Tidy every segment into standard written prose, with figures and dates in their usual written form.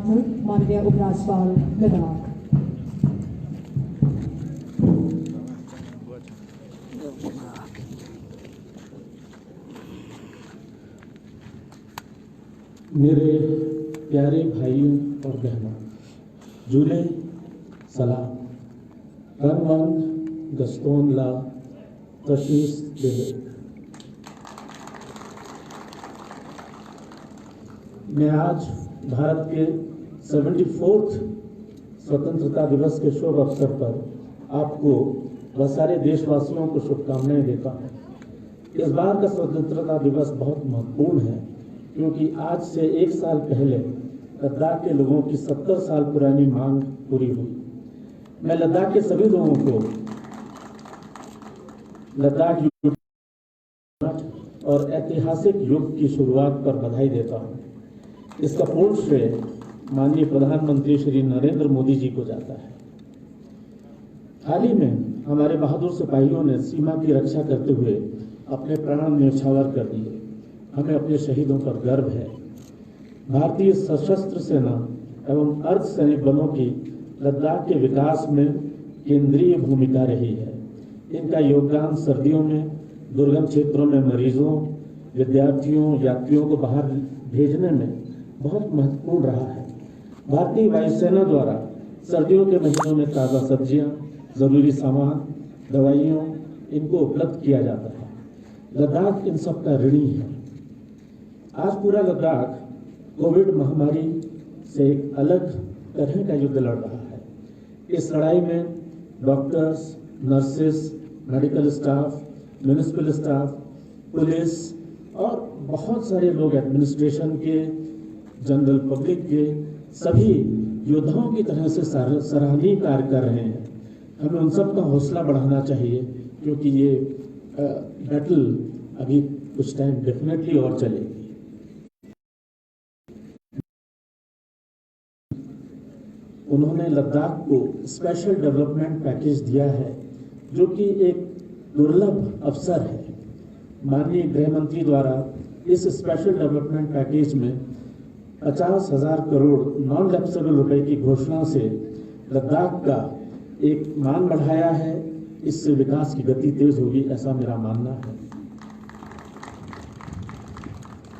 पदार्थ माननीय उपराज्यपाल लद्दाख। मेरे प्यारे भाइयों और बहनों, जुले सलाम रनवंग गस्तोन ला तशीस दिले। मैं आज भारत के 74th स्वतंत्रता दिवस के शुभ अवसर पर आपको व सारे देशवासियों को शुभकामनाएं देता हूं। इस बार का स्वतंत्रता दिवस बहुत महत्वपूर्ण है क्योंकि आज से 1 साल पहले लद्दाख के लोगों की 70 साल पुरानी मांग पूरी हुई। मैं लद्दाख के सभी लोगों को लद्दाख युग और ऐतिहासिक युग की शुरुआत पर बधाई देता हूं। इसका पूर्ण श्रेय माननीय प्रधानमंत्री श्री नरेंद्र मोदी जी को जाता है। हाल ही में हमारे बहादुर सिपाहियों ने सीमा की रक्षा करते हुए अपने प्राण न्यौछावर कर दिए। हमें अपने शहीदों पर गर्व है। भारतीय सशस्त्र सेना एवं अर्धसैनिक बलों की लद्दाख के विकास में केंद्रीय भूमिका रही है। इनका योगदान सर्दियों में दुर्गम क्षेत्रों में मरीजों, विद्यार्थियों, यात्रियों को बाहर भेजने में बहुत महत्वपूर्ण रहा है। भारतीय वायुसेना द्वारा सर्दियों के महीनों में ताज़ा सब्जियां, जरूरी सामान, दवाइयों इनको उपलब्ध किया जाता है। लद्दाख इन सब का ऋणी है। आज पूरा लद्दाख कोविड महामारी से एक अलग तरह का युद्ध लड़ रहा है। इस लड़ाई में doctors, nurses, medical staff, municipal staff, police और बहुत सारे लोग एडमिनिस्ट्रेशन के, जनरल पब्लिक के, सभी योद्धाओं की तरह से सराहनीय कार्य कर रहे हैं। हमें उन सब का हौसला बढ़ाना चाहिए क्योंकि ये बैटल अभी कुछ टाइम डेफिनेटली और चलेगी। उन्होंने लद्दाख को स्पेशल डेवलपमेंट पैकेज दिया है जो कि एक दुर्लभ अवसर है। माननीय गृह मंत्री द्वारा इस स्पेशल डेवलपमेंट पैकेज में 50,000 करोड़ नॉन लैप्सेबल रुपए की घोषणा से लद्दाख का एक मान बढ़ाया है। इससे विकास की गति तेज होगी, ऐसा मेरा मानना है।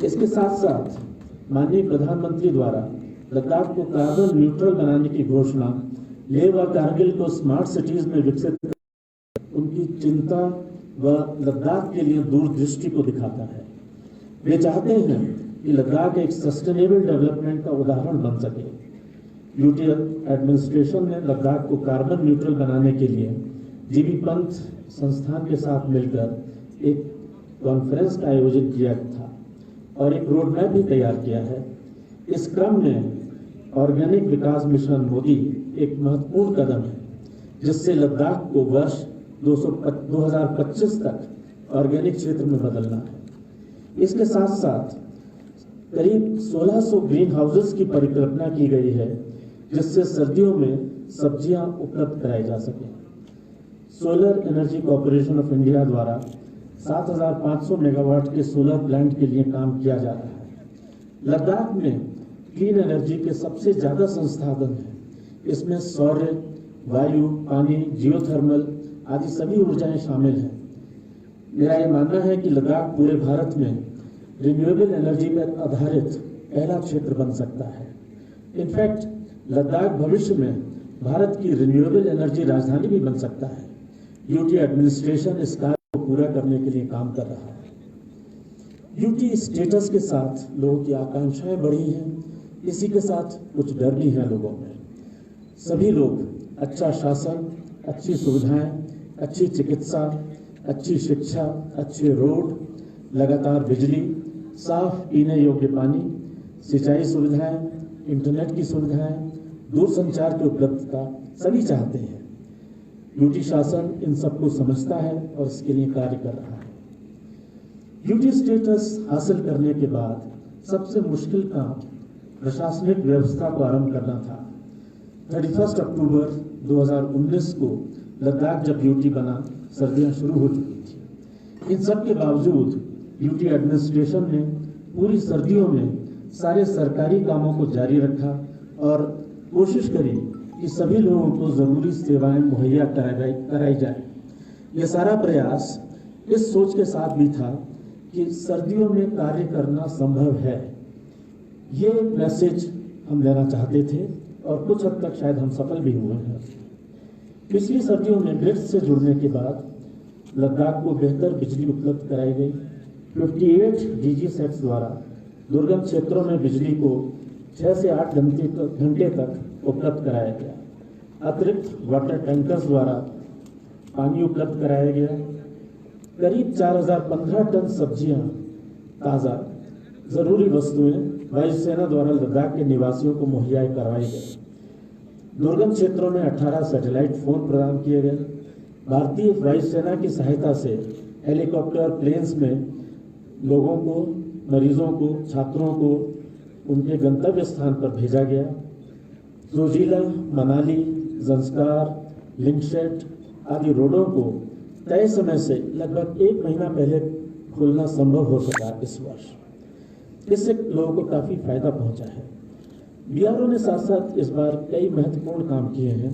इसके साथ साथ माननीय प्रधानमंत्री द्वारा लद्दाख को कार्बन न्यूट्रल बनाने की घोषणा, लेह व कारगिल को स्मार्ट सिटीज में विकसित उनकी चिंता व लद्दाख के लिए दूरदृष्टि को दिखाता है। वे चाहते हैं कि लद्दाख एक सस्टेनेबल डेवलपमेंट का उदाहरण बन सके। यूटी एडमिनिस्ट्रेशन ने लद्दाख को कार्बन न्यूट्रल बनाने के लिए जीबी पंत संस्थान के साथ मिलकर एक कॉन्फ्रेंस का आयोजन किया था और एक रोड मैप भी तैयार किया है। इस क्रम में ऑर्गेनिक विकास मिशन मोदी एक महत्वपूर्ण कदम है जिससे लद्दाख को वर्ष 2025 तक ऑर्गेनिक क्षेत्र में बदलना है। इसके साथ साथ करीब 1600 ग्रीन हाउसेस की परिकल्पना की गई है जिससे सर्दियों में सब्जियां उपलब्ध कराई जा सके। Solar energy corporation of India द्वारा 7,500 मेगावाट के सोलर प्लांट के लिए काम किया जा रहा है। लद्दाख में क्लीन एनर्जी के सबसे ज्यादा संसाधन हैं। इसमें सौर, वायु, पानी, जियोथर्मल आदि सभी ऊर्जाएं शामिल हैं। मेरा यह मानना है कि लद्दाख पूरे भारत में रिन्यूएबल एनर्जी पर आधारित पहला क्षेत्र बन सकता है। इनफैक्ट लद्दाख भविष्य में भारत की रिन्यूएबल एनर्जी राजधानी भी बन सकता है। यूटी एडमिनिस्ट्रेशन इस कार्य को पूरा करने के लिए काम कर रहा है। यूटी स्टेटस के साथ लोगों की आकांक्षाएं बढ़ी हैं, इसी के साथ कुछ डर भी है लोगों में। सभी लोग अच्छा शासन, अच्छी सुविधाएं, अच्छी चिकित्सा, अच्छी शिक्षा, अच्छे रोड, लगातार बिजली, साफ पीने योग्य पानी, सिंचाई सुविधाएं, इंटरनेट की सुविधाएं, दूरसंचार की उपलब्धता सभी चाहते हैं। यूटी शासन इन सबको समझता है और इसके लिए कार्य कर रहा है। यूटी स्टेटस हासिल करने के बाद सबसे मुश्किल काम प्रशासनिक व्यवस्था को आरंभ करना था। 31 अक्टूबर 2019 को लद्दाख जब यूटी बना, सर्दियां शुरू हो चुकी थी। इन सब के बावजूद यूटी एडमिनिस्ट्रेशन ने पूरी सर्दियों में सारे सरकारी कामों को जारी रखा और कोशिश करी कि सभी लोगों को ज़रूरी सेवाएं मुहैया कराई जाए। ये सारा प्रयास इस सोच के साथ भी था कि सर्दियों में कार्य करना संभव है। ये मैसेज हम देना चाहते थे और कुछ हद तक शायद हम सफल भी हुए हैं। पिछली सर्दियों में ग्रिड से जुड़ने के बाद लद्दाख को बेहतर बिजली उपलब्ध कराई गई। 58 डीजी सेट्स द्वारा दुर्गम क्षेत्रों में बिजली को 6 से 8 घंटे तक उपलब्ध कराया गया। अतिरिक्त वाटर टैंकर्स द्वारा पानी उपलब्ध कराया गया। करीब 4015 टन सब्जियां, ताज़ा जरूरी वस्तुएं वायुसेना द्वारा लद्दाख के निवासियों को मुहैया करवाई गई। दुर्गम क्षेत्रों में 18 सैटेलाइट फोन प्रदान किए गए। भारतीय वायुसेना की सहायता से हेलीकॉप्टर प्लेन्स में लोगों को, मरीजों को, छात्रों को उनके गंतव्य स्थान पर भेजा गया। जोजिला, मनाली, जंस्कार, लिंकशेट आदि रोडों को तय समय से लगभग 1 महीना पहले खोलना संभव हो सका इस वर्ष। इससे लोगों को काफ़ी फायदा पहुंचा है। बीआरओ ने साथ साथ इस बार कई महत्वपूर्ण काम किए हैं,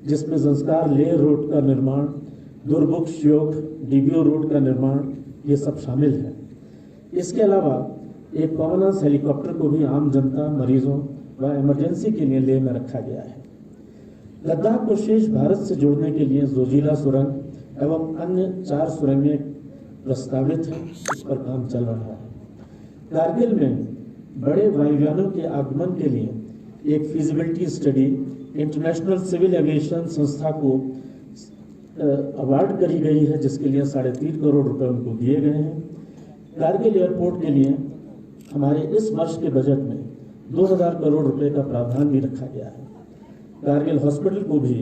जिसमें जंस्कार लेह रोड का निर्माण, दुर्बुक श्योक डीबीओ रोड का निर्माण, ये सब शामिल है। इसके अलावा एक पवनास हेलीकॉप्टर को भी आम जनता, मरीजों व इमरजेंसी के लिए लेह में रखा गया है। लद्दाख को शेष भारत से जोड़ने के लिए जोजिला सुरंग एवं अन्य 4 सुरंगें प्रस्तावित हैं, इस पर काम चल रहा है। कारगिल में बड़े वायुयानों के आगमन के लिए एक feasibility study international civil aviation संस्था को अवार्ड करी गई है, जिसके लिए 3.5 करोड़ रुपए उनको दिए गए हैं। कारगिल एयरपोर्ट के लिए हमारे इस वर्ष के बजट में 2000 करोड़ रुपए का प्रावधान भी रखा गया है। कारगिल हॉस्पिटल को भी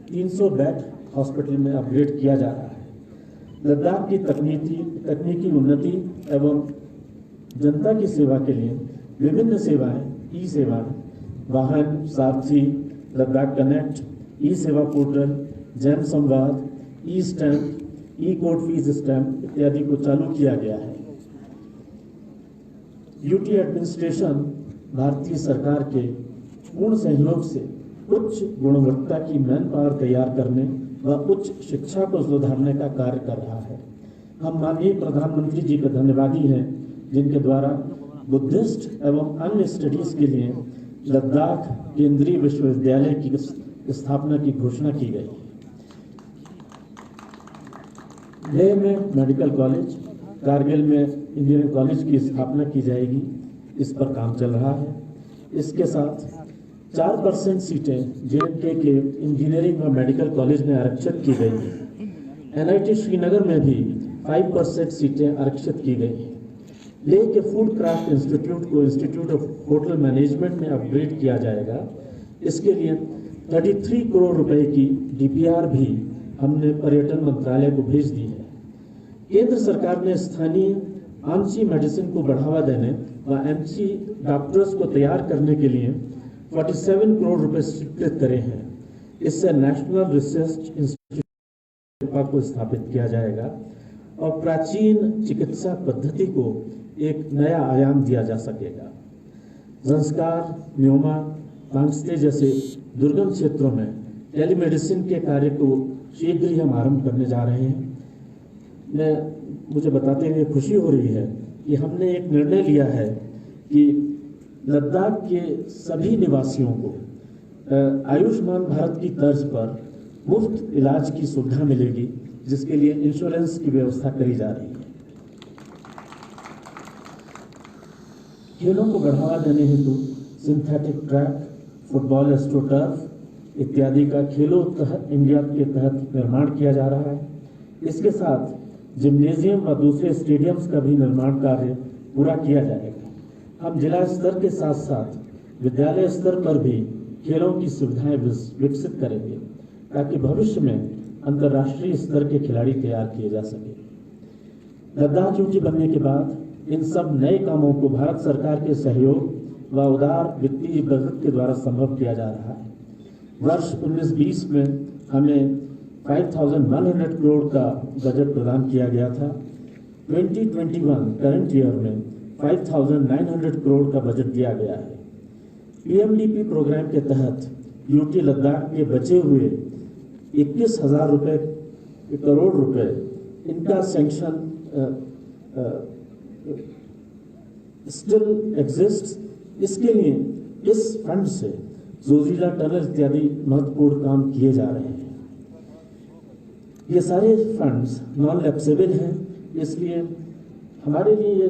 300 बेड हॉस्पिटल में अपग्रेड किया जा रहा है। लद्दाख की तकनीकी उन्नति एवं जनता की सेवा के लिए विभिन्न सेवाएं, ई सेवाएं, वाहन सारथी, लद्दाख कनेक्ट, ई सेवा पोर्टल, जैन संवाद, ई स्टैंप, ई कोर्ट फीस स्टैंप इत्यादि को चालू किया गया है। यूटी एडमिनिस्ट्रेशन भारतीय सरकार के पूर्ण सहयोग से उच्च गुणवत्ता की मैन पावर तैयार करने व उच्च शिक्षा को सुधारने का कार्य कर रहा है। हम माननीय प्रधानमंत्री जी के धन्यवादी हैं, जिनके द्वारा बुद्धिस्ट एवं अन्य स्टडीज के लिए लद्दाख केंद्रीय विश्वविद्यालय की स्थापना की घोषणा की गई। लेह में मेडिकल कॉलेज, कारगिल में इंजीनियरिंग कॉलेज की स्थापना की जाएगी, इस पर काम चल रहा है। इसके साथ 4% सीटें जेएनके के इंजीनियरिंग व मेडिकल कॉलेज में आरक्षित की गई हैं। एनआईटी श्रीनगर में भी 5% सीटें आरक्षित की गई हैं। लेह के फूड क्राफ्ट इंस्टीट्यूट को इंस्टीट्यूट ऑफ होटल मैनेजमेंट में अपग्रेड किया जाएगा। इसके लिए 33 करोड़ रुपए की डीपीआर भी हमने पर्यटन मंत्रालय को भेज दी है। केंद्र सरकार ने स्थानीय आमची मेडिसिन को बढ़ावा देने व एमसी डॉक्टर्स को तैयार करने के लिए 47 करोड़ रुपए स्वीकृत करे हैं। इससे नेशनल रिसर्च इंस्टीट्यूट को स्थापित किया जाएगा और प्राचीन चिकित्सा पद्धति को एक नया आयाम दिया जा सकेगा। जंस्कार, न्योमा, पांगस्ते जैसे दुर्गम क्षेत्रों में टेलीमेडिसिन के कार्य को शीघ्र ही हम आरंभ करने जा रहे हैं। मुझे बताते हुए खुशी हो रही है कि हमने एक निर्णय लिया है कि लद्दाख के सभी निवासियों को आयुष्मान भारत की तर्ज पर मुफ्त इलाज की सुविधा मिलेगी, जिसके लिए इंश्योरेंस की व्यवस्था करी जा रही है। खेलों को बढ़ावा देने हेतु सिंथेटिक ट्रैक, फुटबॉल एस्ट्रोटर्फ इत्यादि का खेलो इंडिया के तहत निर्माण किया जा रहा है। इसके साथ जिम्नेजियम व दूसरे स्टेडियम्स का भी निर्माण कार्य पूरा किया जाएगा। हम जिला स्तर के साथ साथ विद्यालय स्तर पर भी खेलों की सुविधाएं विकसित करेंगे, ताकि भविष्य में अंतर्राष्ट्रीय स्तर के खिलाड़ी तैयार किए जा सके। लद्दाख यूटी बनने के बाद इन सब नए कामों को भारत सरकार के सहयोग व उदार वित्तीय बजट के द्वारा संभव किया जा रहा है। वर्ष 19-20 में हमें 5,100 करोड़ का बजट प्रदान किया गया था। 2021 करंट ईयर में 5,900 करोड़ का बजट दिया गया है। पीएमडीपी प्रोग्राम के तहत यूटी लद्दाख के बचे हुए 21,000 करोड़ रुपए इनका सैंक्शन स्टिल एग्जिस्ट। इसके लिए इस फंड से जोजिला टनल इत्यादि महत्वपूर्ण काम किए जा रहे हैं। ये सारे फंड्स नॉन लैप्सेबल हैं, इसलिए हमारे लिए ये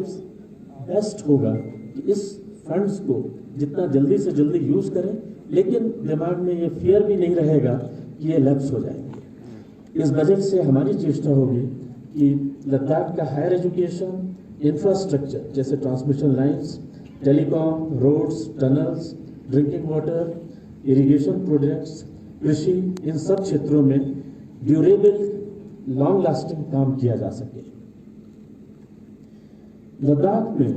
बेस्ट होगा कि इस फंड्स को जितना जल्दी से जल्दी यूज करें, लेकिन दिमाग में ये फियर भी नहीं रहेगा कि ये लैप्स हो जाएंगे। इस बजट से हमारी चेष्टा होगी कि लद्दाख का हायर एजुकेशन, इंफ्रास्ट्रक्चर जैसे transmission lines, telecom, roads, tunnels, drinking water, irrigation projects, कृषि, इन सब क्षेत्रों में ड्यूरेबल लॉन्ग लास्टिंग काम किया जा सके। लद्दाख में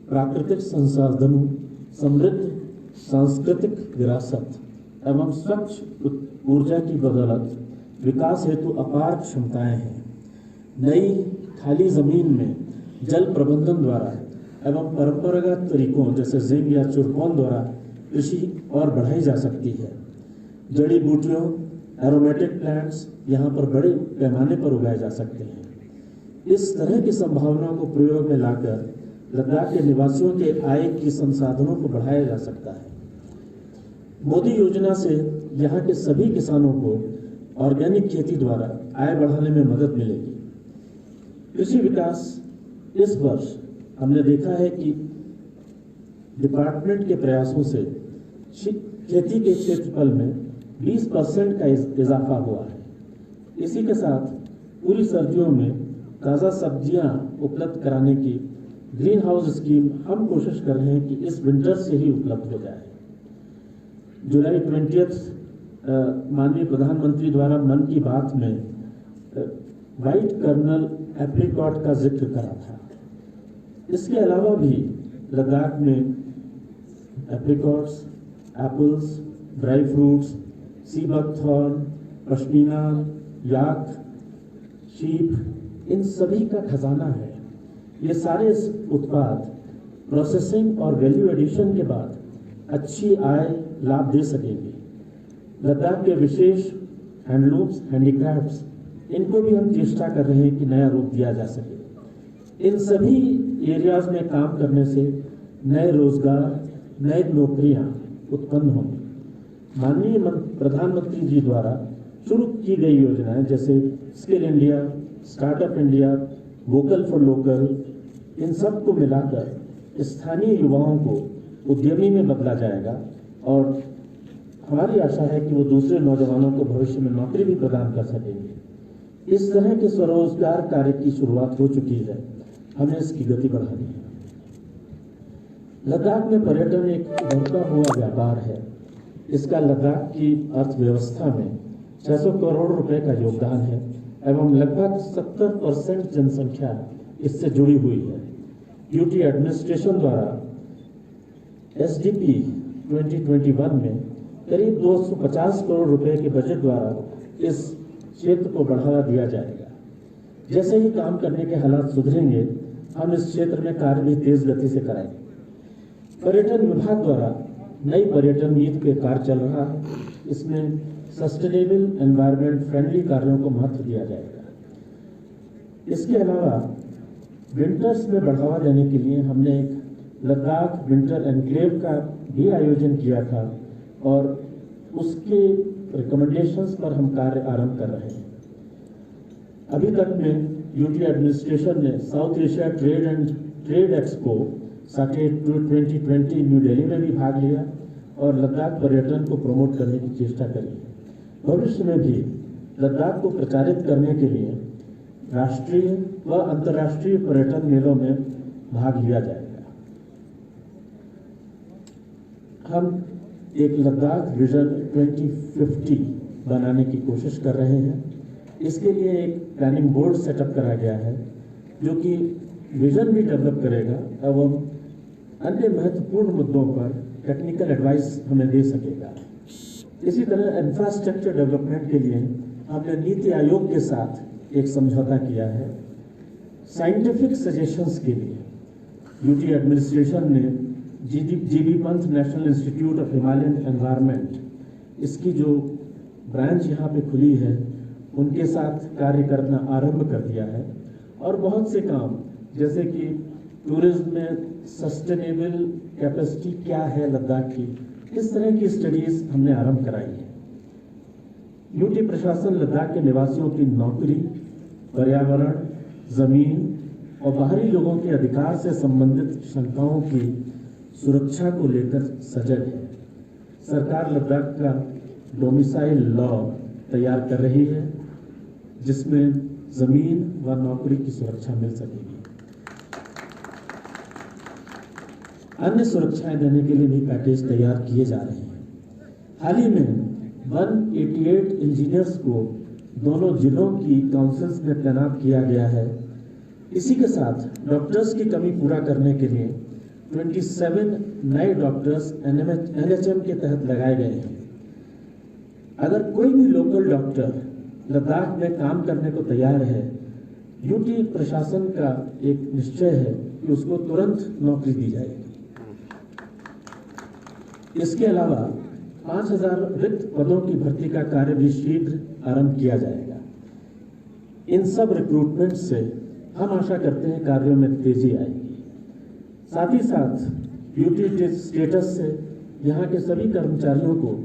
प्राकृतिक संसाधनों, समृद्ध सांस्कृतिक विरासत एवं स्वच्छ ऊर्जा की बदौलत विकास हेतु अपार क्षमताएं हैं। नई खाली जमीन में जल प्रबंधन द्वारा एवं परंपरागत तरीकों जैसे जिंग या चुरकौन द्वारा कृषि और बढ़ाई जा सकती है। जड़ी बूटियों, एरोमेटिक प्लांट्स यहाँ पर बड़े पैमाने पर उगाए जा सकते हैं। इस तरह की संभावनाओं को प्रयोग में लाकर लद्दाख के निवासियों के आय की संसाधनों को बढ़ाया जा सकता है। मोदी योजना से यहाँ के सभी किसानों को ऑर्गेनिक खेती द्वारा आय बढ़ाने में मदद मिलेगी। कृषि विकास इस वर्ष हमने देखा है कि डिपार्टमेंट के प्रयासों से खेती के क्षेत्रफल में 20% का इजाफा हुआ है। इसी के साथ पूरी सर्दियों में ताज़ा सब्जियां उपलब्ध कराने की ग्रीन हाउस स्कीम हम कोशिश कर रहे हैं कि इस विंटर से ही उपलब्ध हो जाए। जुलाई 20 माननीय प्रधानमंत्री द्वारा मन की बात में व्हाइट कर्नल एप्रिकॉट का जिक्र करा था। इसके अलावा भी लद्दाख में apricots, apples, dry fruits, sea buckthorn, pashmina, yak, sheep, इन सभी का खजाना है। ये सारे उत्पाद प्रोसेसिंग और वैल्यू एडिशन के बाद अच्छी आय लाभ दे सकेंगे। लद्दाख के विशेष हैंडलूम्स, हैंडीक्राफ्ट्स, इनको भी हम चेष्टा कर रहे हैं कि नया रूप दिया जा सके। इन सभी एरियाज में काम करने से नए रोजगार, नए नौकरियां उत्पन्न होंगी। माननीय प्रधानमंत्री जी द्वारा शुरू की गई योजनाएं जैसे skill India, startup India, vocal for local, इन सब को मिलाकर स्थानीय युवाओं को उद्यमी में बदला जाएगा और हमारी आशा है कि वो दूसरे नौजवानों को भविष्य में नौकरी भी प्रदान कर सकेंगे। इस तरह के स्वरोजगार कार्य की शुरुआत हो चुकी है, हमें इसकी गति बढ़ानी है। लद्दाख में पर्यटन एक बढ़ता हुआ व्यापार है। इसका लद्दाख की अर्थव्यवस्था में 600 करोड़ रुपए का योगदान है एवं लगभग 70% जनसंख्या इससे जुड़ी हुई है। यूटी एडमिनिस्ट्रेशन द्वारा एसडीपी 2021 में करीब 250 करोड़ रुपए के बजट द्वारा इस क्षेत्र को बढ़ावा दिया जाएगा। जैसे ही काम करने के हालात सुधरेंगे, हम इस क्षेत्र में कार्य भी तेज गति से कराएंगे। पर्यटन विभाग द्वारा नई पर्यटन नीति पे कार्य चल रहा है। इसमें सस्टेनेबल एनवायरनमेंट फ्रेंडली कार्यों को महत्व दिया जाएगा। इसके अलावा विंटर्स में बढ़ावा देने के लिए हमने एक लद्दाख विंटर एनक्लेव का भी आयोजन किया था और उसके रिकमेंडेशंस पर हम कार्य आरंभ कर रहे हैं। अभी तक में यूटी एडमिनिस्ट्रेशन ने south Asia trade expo Saket 2020 new Delhi में भी भाग लिया और लद्दाख पर्यटन को प्रमोट करने की चेष्टा करी। भविष्य में भी लद्दाख को प्रचारित करने के लिए राष्ट्रीय व अंतर्राष्ट्रीय पर्यटन मेलों में भाग लिया जाएगा। हम एक लद्दाख विजन 2050 बनाने की कोशिश कर रहे हैं। इसके लिए एक प्लानिंग बोर्ड सेटअप करा गया है जो कि विजन भी डेवलप करेगा एवं अन्य महत्वपूर्ण मुद्दों पर टेक्निकल एडवाइस हमें दे सकेगा। इसी तरह इंफ्रास्ट्रक्चर डेवलपमेंट के लिए हमने नीति आयोग के साथ एक समझौता किया है। साइंटिफिक सजेशंस के लिए यूटी एडमिनिस्ट्रेशन ने GB Pant national institute of Himalayan environment, इसकी जो ब्रांच यहाँ पे खुली है, उनके साथ कार्य करना आरंभ कर दिया है। और बहुत से काम जैसे कि टूरिज्म में सस्टेनेबल कैपेसिटी क्या है लद्दाख की, इस तरह की स्टडीज हमने आरंभ कराई है। यूटी प्रशासन लद्दाख के निवासियों की नौकरी, पर्यावरण, जमीन और बाहरी लोगों के अधिकार से संबंधित शंकाओं की सुरक्षा को लेकर सजग है। सरकार लद्दाख का डोमिसाइल लॉ तैयार कर रही है, जिसमें जमीन व नौकरी की सुरक्षा मिल सकेगी। अन्य सुरक्षाएं देने के लिए भी पैकेज तैयार किए जा रहे हैं। हाल ही में 188 इंजीनियर्स को दोनों जिलों की काउंसिल्स में तैनात किया गया है। इसी के साथ डॉक्टर्स की कमी पूरा करने के लिए 27 नए डॉक्टर्स एनएचएम के तहत लगाए गए हैं। अगर कोई भी लोकल डॉक्टर लद्दाख में काम करने को तैयार है, यूटी प्रशासन का एक निश्चय है कि उसको तुरंत नौकरी दी जाएगी। इसके अलावा 5000 रिक्त पदों की भर्ती का कार्य भी शीघ्र आरंभ किया जाएगा। इन सब रिक्रूटमेंट से हम आशा करते हैं कार्यों में तेजी आएगी। साथ ही साथ यूटी स्टेटस से यहाँ के सभी कर्मचारियों को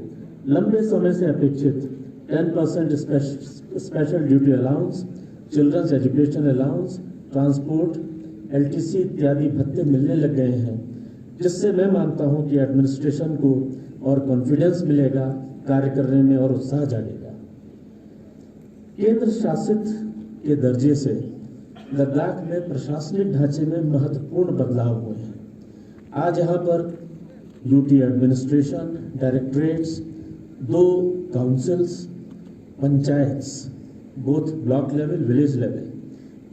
लंबे समय से अपेक्षित 10% special duty allowance, children's education allowance, transport, LTC इत्यादि भत्ते मिलने लग गए हैं, जिससे मैं मानता हूं कि एडमिनिस्ट्रेशन को और कॉन्फिडेंस मिलेगा, कार्य करने में और उत्साह जागेगा। केंद्र शासित के दर्जे से लद्दाख में प्रशासनिक ढांचे में महत्वपूर्ण बदलाव हुए हैं। आज यहाँ पर UT administration, directorates, 2 councils, panchayats, both block level, village level,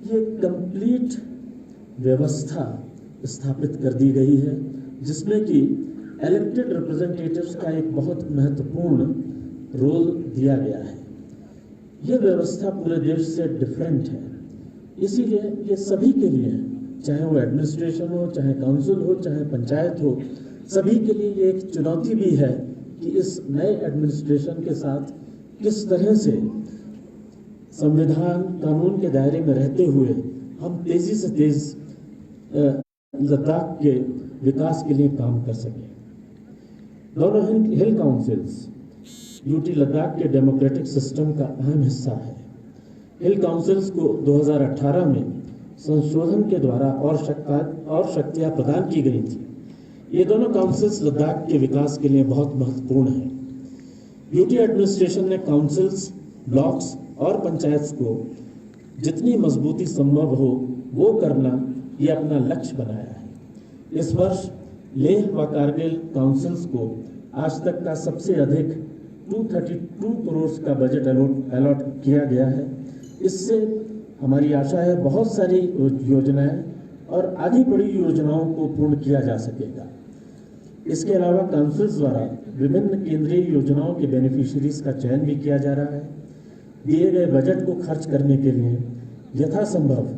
ये कंप्लीट व्यवस्था स्थापित कर दी गई है, जिसमें कि इलेक्टेड रिप्रेजेंटेटिव्स का एक बहुत महत्वपूर्ण रोल दिया गया है। यह व्यवस्था पूरे देश से डिफरेंट है, इसीलिए ये सभी के लिए, चाहे वो एडमिनिस्ट्रेशन हो, चाहे काउंसिल हो, चाहे पंचायत हो, सभी के लिए ये एक चुनौती भी है कि इस नए एडमिनिस्ट्रेशन के साथ किस तरह से संविधान कानून के दायरे में रहते हुए हम तेजी से तेज लद्दाख के विकास के लिए काम कर सकें। दोनों हिल काउंसिल्स यूटी लद्दाख के डेमोक्रेटिक सिस्टम का अहम हिस्सा है। हिल काउंसिल्स को 2018 में संशोधन के द्वारा और शक्तियां प्रदान की गई थी। ये दोनों काउंसिल्स लद्दाख के विकास के लिए बहुत महत्वपूर्ण है। यूटी एडमिनिस्ट्रेशन ने काउंसिल्स, ब्लॉक्स और पंचायत्स को जितनी मजबूती संभव हो वो करना ये अपना लक्ष्य बनाया है। इस वर्ष लेह व कारगिल काउंसिल्स को आज तक का सबसे अधिक 232 करोड़ का बजट अलॉट किया गया है। इससे हमारी आशा है बहुत सारी योजनाएं और आधी बड़ी योजनाओं को पूर्ण किया जा सकेगा। इसके अलावा काउंसिल्स द्वारा विभिन्न केंद्रीय योजनाओं के बेनिफिशियरीज का चयन भी किया जा रहा है। दिए गए बजट को खर्च करने के लिए यथासंभव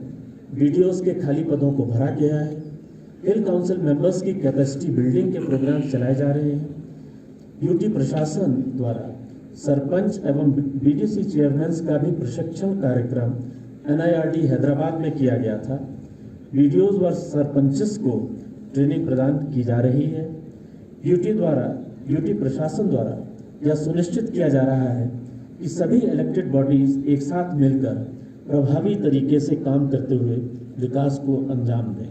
बीडीओज के खाली पदों को भरा गया है। हिल काउंसिल मेंबर्स की कैपेसिटी बिल्डिंग के प्रोग्राम चलाए जा रहे हैं। यूटी प्रशासन द्वारा सरपंच एवं बीडीसी चेयरमैन का भी प्रशिक्षण कार्यक्रम NIRD हैदराबाद में किया गया था। बीडीओज व सरपंचेस को ट्रेनिंग प्रदान की जा रही है। यूटी प्रशासन द्वारा यह सुनिश्चित किया जा रहा है कि सभी इलेक्टेड बॉडीज एक साथ मिलकर प्रभावी तरीके से काम करते हुए विकास को अंजाम दें।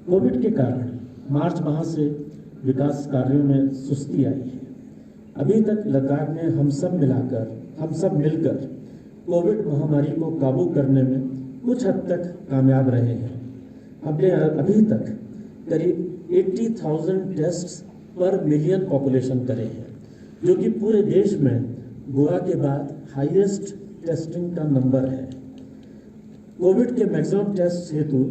कोविड के कारण मार्च माह से विकास कार्यों में सुस्ती आई है। अभी तक लद्दाख में हम सब मिलकर कोविड महामारी को काबू करने में कुछ हद तक कामयाब रहे हैं। हमने अभी तक करीब 80,000 टेस्ट पर मिलियन पॉपुलेशन करे हैं, जो कि पूरे देश में गोवा के बाद हाईएस्ट टेस्टिंग का नंबर है। कोविड के मैक्सिमम टेस्ट हेतु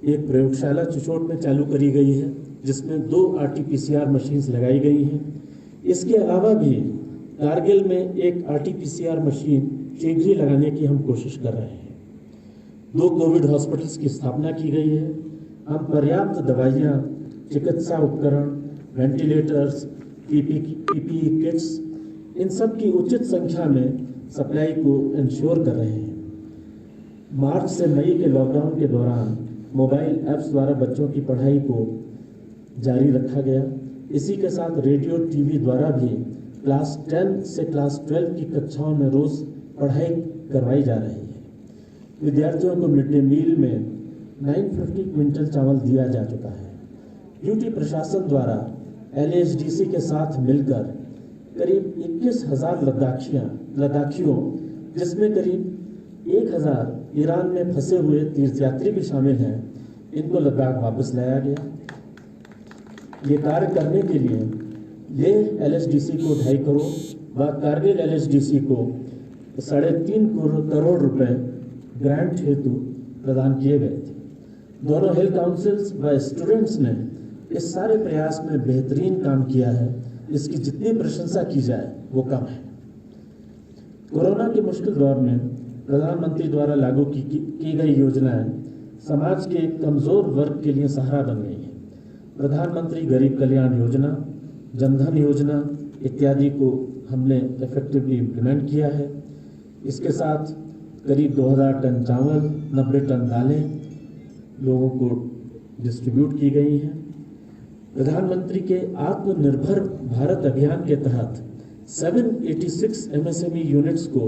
एक प्रयोगशाला चिचोट में चालू करी गई है, जिसमें 2 RT-PCR मशीन्स लगाई गई हैं। इसके अलावा भी कारगिल में एक RT-PCR मशीन शीघ्र ही लगाने की हम कोशिश कर रहे हैं। 2 कोविड हॉस्पिटल्स की स्थापना की गई है। हम पर्याप्त दवाइयाँ चिकित्सा उपकरण, वेंटिलेटर्स, पीपीई किट्स, इन सब की उचित संख्या में सप्लाई को इंश्योर कर रहे हैं। मार्च से मई के लॉकडाउन के दौरान मोबाइल ऐप्स द्वारा बच्चों की पढ़ाई को जारी रखा गया। इसी के साथ रेडियो टीवी द्वारा भी क्लास 10 से क्लास 12 की कक्षाओं में रोज पढ़ाई करवाई जा रही है। विद्यार्थियों को मिड डे मील में 950 क्विंटल चावल दिया जा चुका है। यूटी प्रशासन द्वारा LASDC के साथ मिलकर करीब 21,000 लद्दाखियों, जिसमें करीब 1,000 ईरान में फंसे हुए तीर्थयात्री भी शामिल हैं, इनको लद्दाख वापस लाया गया। ये कार्य करने के लिए लेह LSDC को 2.5 करोड़ व कारगिल LSDC को 3.5 करोड़ रुपए ग्रांट हेतु प्रदान किए गए थे। दोनों हेल्थ काउंसिल्स व स्टूडेंट्स ने इस सारे प्रयास में बेहतरीन काम किया है। इसकी जितनी प्रशंसा की जाए वो कम है। कोरोना के मुश्किल दौर में प्रधानमंत्री द्वारा लागू की गई योजनाएं समाज के कमजोर वर्ग के लिए सहारा बन गई हैं। प्रधानमंत्री गरीब कल्याण योजना, जनधन योजना इत्यादि को हमने इफेक्टिवली इम्प्लीमेंट किया है। इसके साथ करीब 2000 टन चावल, 90 टन दालें लोगों को डिस्ट्रीब्यूट की गई हैं। प्रधानमंत्री के आत्मनिर्भर भारत अभियान के तहत 786 MSME यूनिट्स को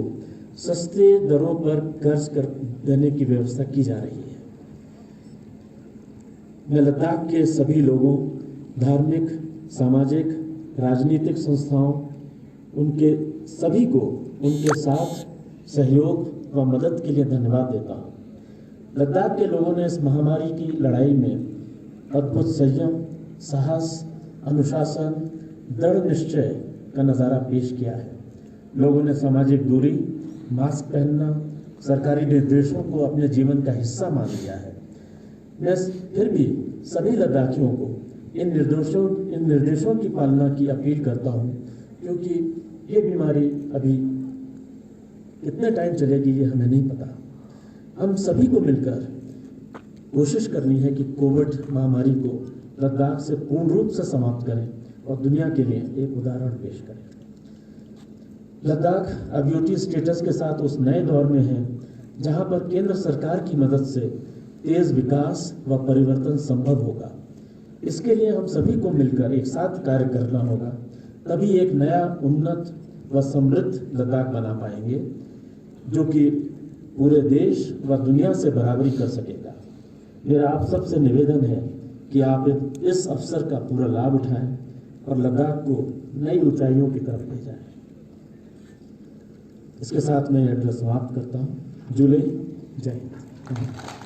सस्ते दरों पर कर्ज कर देने की व्यवस्था की जा रही है। मैं लद्दाख के सभी लोगों, धार्मिक, सामाजिक, राजनीतिक संस्थाओं, उनके सभी को उनके साथ सहयोग व मदद के लिए धन्यवाद देता हूँ। लद्दाख के लोगों ने इस महामारी की लड़ाई में अद्भुत संयम, साहस, अनुशासन, दृढ़ निश्चय का नज़ारा पेश किया है। लोगों ने सामाजिक दूरी, मास्क पहनना, सरकारी निर्देशों को अपने जीवन का हिस्सा मान लिया है। मैं फिर भी सभी लद्दाखियों को इन निर्देशों की पालना की अपील करता हूं, क्योंकि ये बीमारी अभी कितने टाइम चलेगी ये हमें नहीं पता। हम सभी को मिलकर कोशिश करनी है कि कोविड महामारी को लद्दाख से पूर्ण रूप से समाप्त करें और दुनिया के लिए एक उदाहरण पेश करें। लद्दाख अब यूटी स्टेटस के साथ उस नए दौर में है जहां पर केंद्र सरकार की मदद से तेज विकास व परिवर्तन संभव होगा। इसके लिए हम सभी को मिलकर एक साथ कार्य करना होगा, तभी एक नया उन्नत व समृद्ध लद्दाख बना पाएंगे, जो कि पूरे देश व दुनिया से बराबरी कर सकेगा। मेरा आप सबसे निवेदन है कि आप इस अवसर का पूरा लाभ उठाएं और लद्दाख को नई ऊंचाइयों की तरफ ले जाएं। इसके साथ मैं एड्रेस समाप्त करता हूं। जुले जय हिंद।